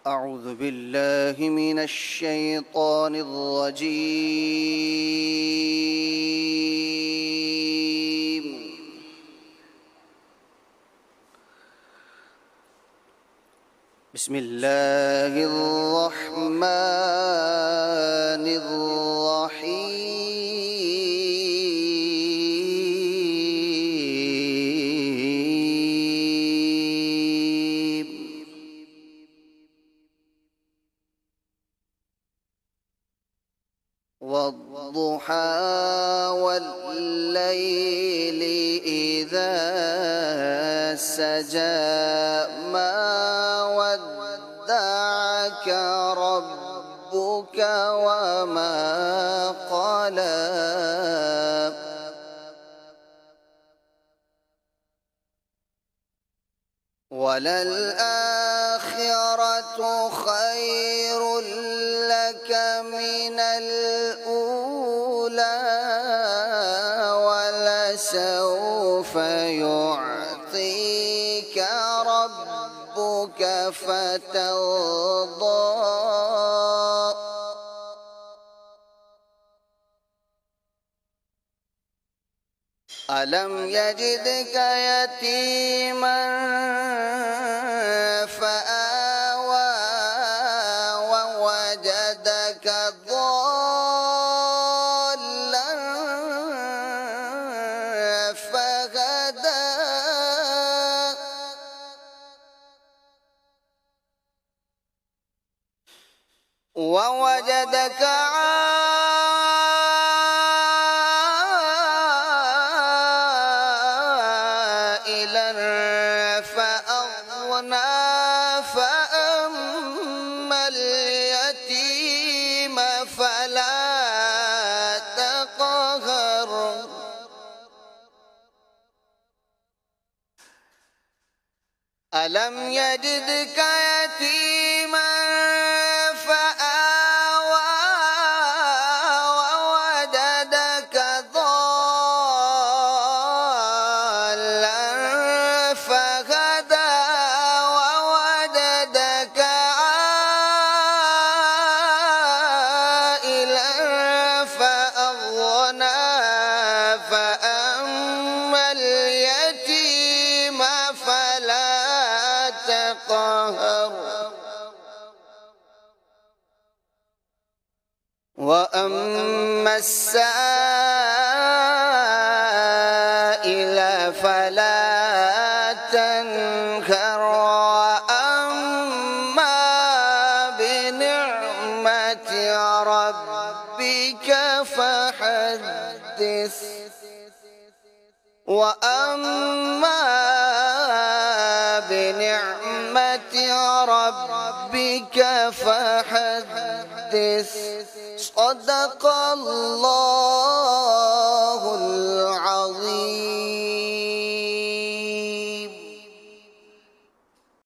أعوذ بالله من الشيطان الرجيم. بسم الله الرحمن الرحيم. والضحى والليل إذا سجى ما ودعك ربك وما قلى وللآخرة خير لك من الأولى ولسوف يعطيك ربك فترضى ألم يجدك يتيما فآوى ووجدك ضالا فهدى ووجدك فأما اليتيم فلا تقهر ألم يجدك يتيما فآوى ووجدك ضالا فهدى ووجدك عائلا فأغنى فأما اليتيم فلا تقهر وأما السائل فلا تنهر وأما بنعمة ربك فحدث وأما بنعمة ربك فحدث صدق الله